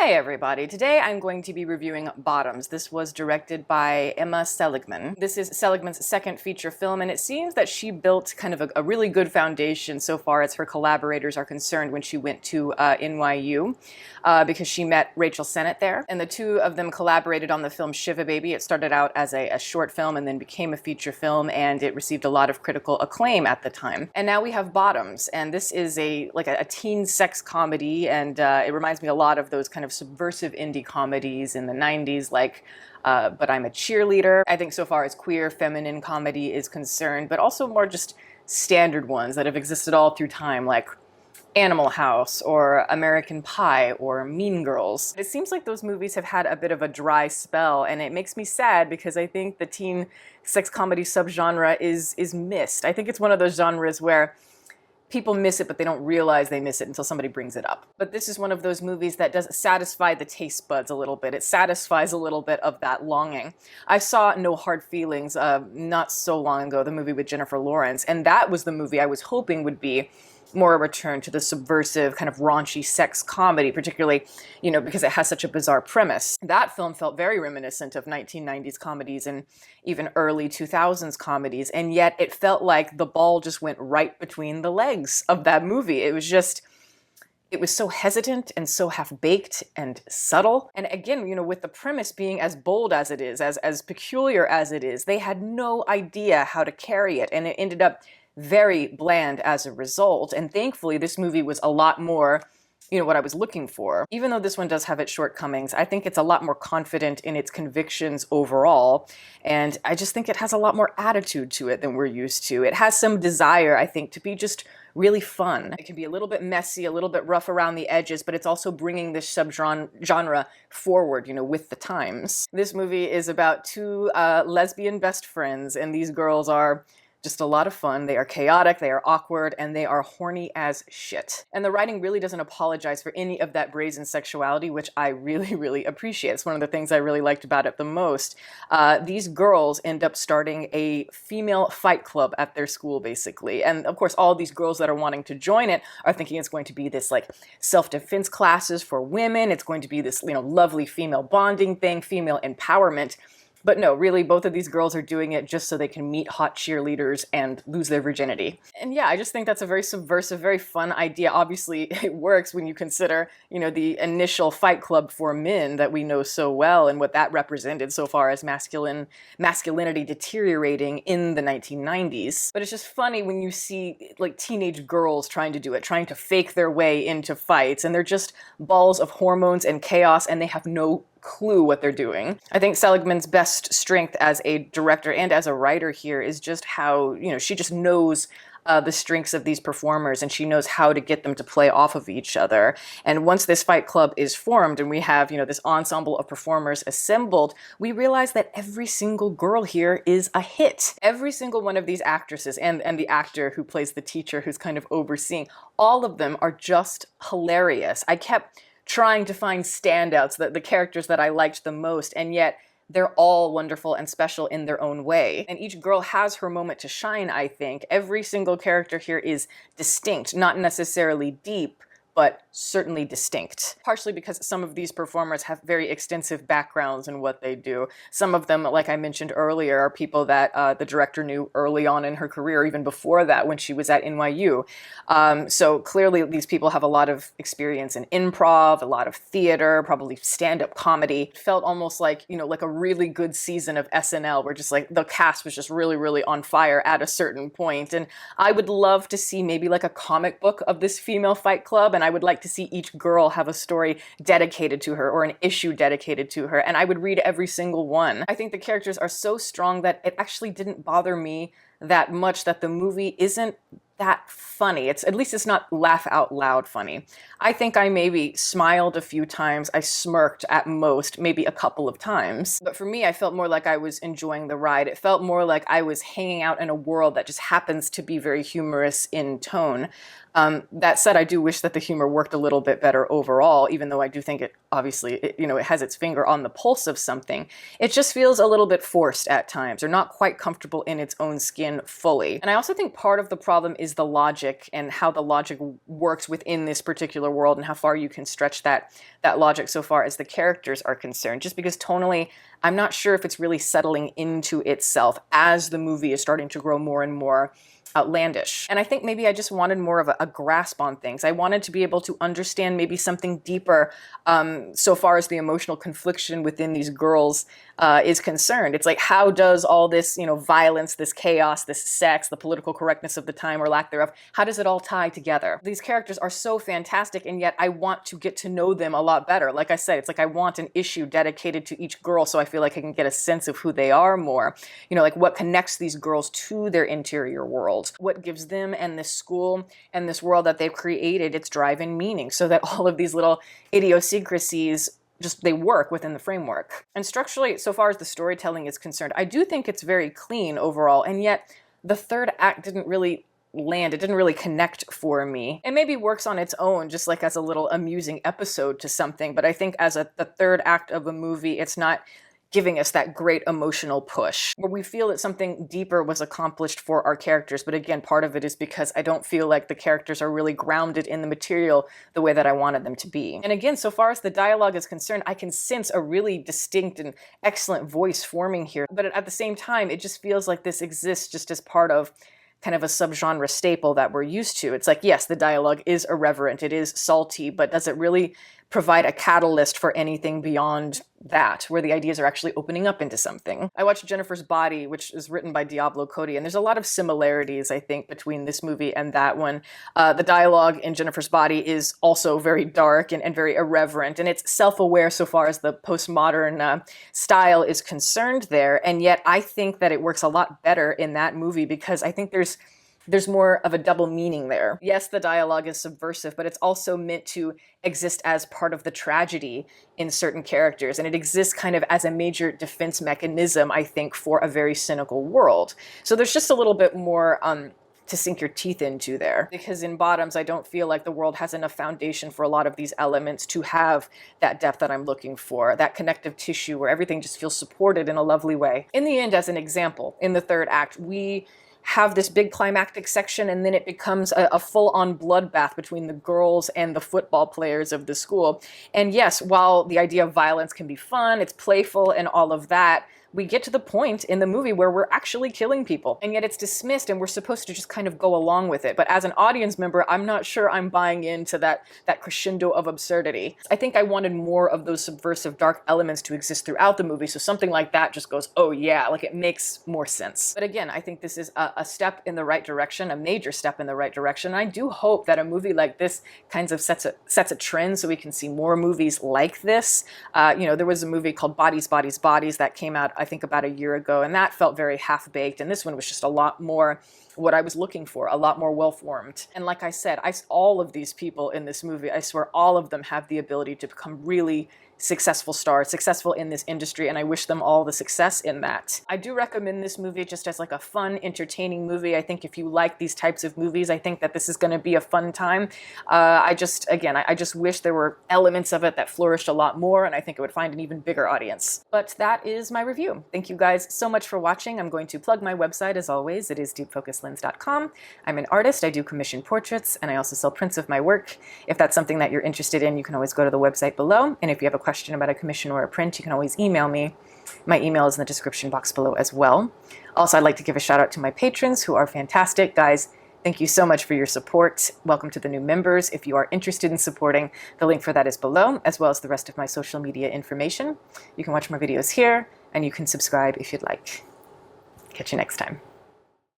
Hey everybody, today I'm going to be reviewing Bottoms. This was directed by Emma Seligman. This is Seligman's second feature film, and it seems that she built kind of a really good foundation so far as her collaborators are concerned when she went to NYU, because she met Rachel Sennett there, and the two of them collaborated on the film Shiva Baby. It started out as a short film and then became a feature film, and it received a lot of critical acclaim at the time. And now we have Bottoms, and this is a teen sex comedy, and it reminds me a lot of those kind of subversive indie comedies in the 90s, like But I'm a Cheerleader. I think so far as queer feminine comedy is concerned, but also more just standard ones that have existed all through time, like Animal House or American Pie or Mean Girls. It seems like those movies have had a bit of a dry spell, and it makes me sad because I think the teen sex comedy subgenre is missed. I think it's one of those genres where people miss it, but they don't realize they miss it until somebody brings it up. But this is one of those movies that does satisfy the taste buds a little bit. It satisfies a little bit of that longing. I saw No Hard Feelings not so long ago, the movie with Jennifer Lawrence, and that was the movie I was hoping would be more a return to the subversive kind of raunchy sex comedy, particularly, because it has such a bizarre premise. That film felt very reminiscent of 1990s comedies and even early 2000s comedies, and yet it felt like the ball just went right between the legs of that movie. It was so hesitant and so half-baked and subtle. And again, with the premise being as bold as it is, as peculiar as it is, they had no idea how to carry it, and it ended up very bland as a result. And thankfully, this movie was a lot more, what I was looking for. Even though this one does have its shortcomings, I think it's a lot more confident in its convictions overall. And I just think it has a lot more attitude to it than we're used to. It has some desire, I think, to be just really fun. It can be a little bit messy, a little bit rough around the edges, but it's also bringing this subgenre forward, with the times. This movie is about two lesbian best friends, and these girls are just a lot of fun. They are chaotic, they are awkward, and they are horny as shit. And the writing really doesn't apologize for any of that brazen sexuality, which I really, really appreciate. It's one of the things I really liked about it the most. These girls end up starting a female fight club at their school, basically. And of course, all these girls that are wanting to join it are thinking it's going to be this self-defense classes for women. It's going to be this, lovely female bonding thing, female empowerment. But no, really, both of these girls are doing it just so they can meet hot cheerleaders and lose their virginity. And yeah, I just think that's a very subversive, very fun idea. Obviously, it works when you consider, the initial fight club for men that we know so well and what that represented so far as masculinity deteriorating in the 1990s. But it's just funny when you see, teenage girls trying to do it, trying to fake their way into fights, and they're just balls of hormones and chaos, and they have no clue what they're doing. I think Seligman's best strength as a director and as a writer here is just how, she just knows the strengths of these performers, and she knows how to get them to play off of each other. And once this fight club is formed and we have, this ensemble of performers assembled, we realize that every single girl here is a hit. Every single one of these actresses and the actor who plays the teacher who's kind of overseeing, all of them are just hilarious. I kept trying to find standouts, the characters that I liked the most, and yet they're all wonderful and special in their own way. And each girl has her moment to shine, I think. Every single character here is distinct, not necessarily deep, but certainly distinct. Partially because some of these performers have very extensive backgrounds in what they do. Some of them, like I mentioned earlier, are people that the director knew early on in her career, even before that when she was at NYU. So clearly these people have a lot of experience in improv, a lot of theater, probably stand-up comedy. It felt almost like, like a really good season of SNL where just the cast was just really, really on fire at a certain point. And I would love to see maybe a comic book of this female fight club, and I would like to see each girl have a story dedicated to her or an issue dedicated to her, and I would read every single one. I think the characters are so strong that it actually didn't bother me that much that the movie isn't that funny. At least it's not laugh out loud funny. I think I maybe smiled a few times. I smirked at most, maybe a couple of times. But for me, I felt more like I was enjoying the ride. It felt more like I was hanging out in a world that just happens to be very humorous in tone. That said, I do wish that the humor worked a little bit better overall, even though I do think it obviously, it has its finger on the pulse of something. It just feels a little bit forced at times, or not quite comfortable in its own skin fully. And I also think part of the problem is the logic and how the logic works within this particular world and how far you can stretch that logic so far as the characters are concerned. Just because tonally, I'm not sure if it's really settling into itself as the movie is starting to grow more and more outlandish. And I think maybe I just wanted more of a grasp on things. I wanted to be able to understand maybe something deeper so far as the emotional confliction within these girls is concerned. It's like, how does all this, violence, this chaos, this sex, the political correctness of the time or lack thereof, how does it all tie together? These characters are so fantastic, and yet I want to get to know them a lot better. Like I said, it's like I want an issue dedicated to each girl so I feel like I can get a sense of who they are more. Like what connects these girls to their interior world. What gives them and this school and this world that they've created its drive and meaning, so that all of these little idiosyncrasies they work within the framework. And structurally, so far as the storytelling is concerned, I do think it's very clean overall, and yet the third act didn't really land. It didn't really connect for me. It maybe works on its own, just like as a little amusing episode to something, but I think as the third act of a movie, it's not giving us that great emotional push where we feel that something deeper was accomplished for our characters. But again, part of it is because I don't feel like the characters are really grounded in the material the way that I wanted them to be. And again, so far as the dialogue is concerned, I can sense a really distinct and excellent voice forming here. But at the same time, it just feels like this exists just as part of kind of a subgenre staple that we're used to. It's like, yes, the dialogue is irreverent, it is salty, but does it really provide a catalyst for anything beyond that, where the ideas are actually opening up into something? I watched Jennifer's Body, which is written by Diablo Cody, and there's a lot of similarities, I think, between this movie and that one. The dialogue in Jennifer's Body is also very dark and very irreverent, and it's self-aware so far as the postmodern style is concerned there, and yet I think that it works a lot better in that movie because I think there's more of a double meaning there. Yes, the dialogue is subversive, but it's also meant to exist as part of the tragedy in certain characters, and it exists kind of as a major defense mechanism, I think, for a very cynical world. So there's just a little bit more to sink your teeth into there. Because in Bottoms, I don't feel like the world has enough foundation for a lot of these elements to have that depth that I'm looking for, that connective tissue where everything just feels supported in a lovely way. In the end, as an example, in the third act, we have this big climactic section, and then it becomes a full-on bloodbath between the girls and the football players of the school. And yes, while the idea of violence can be fun, it's playful and all of that, we get to the point in the movie where we're actually killing people, and yet it's dismissed and we're supposed to just kind of go along with it. But as an audience member, I'm not sure I'm buying into that crescendo of absurdity. I think I wanted more of those subversive dark elements to exist throughout the movie, so something like that just goes, oh yeah, like it makes more sense. But again, I think this is a step in the right direction, a major step in the right direction. And I do hope that a movie like this kind of sets a trend so we can see more movies like this. There was a movie called Bodies, Bodies, Bodies that came out, I think, about a year ago, and that felt very half-baked, and this one was just a lot more what I was looking for, a lot more well-formed. And like I said, all of these people in this movie, I swear all of them have the ability to become really successful stars, successful in this industry, and I wish them all the success in that. I do recommend this movie just as like a fun, entertaining movie. I think if you like these types of movies, I think that this is going to be a fun time. I just wish there were elements of it that flourished a lot more, and I think it would find an even bigger audience. But that is my review. Thank you guys so much for watching. I'm going to plug my website as always. It is deepfocuslens.com. I'm an artist. I do commission portraits, and I also sell prints of my work. If that's something that you're interested in, you can always go to the website below, and if you have a question about a commission or a print, you can always email me. My email is in the description box below as well. Also, I'd like to give a shout out to my patrons who are fantastic. Guys, thank you so much for your support. Welcome to the new members. If you are interested in supporting, the link for that is below, as well as the rest of my social media information. You can watch more videos here, and you can subscribe if you'd like. Catch you next time.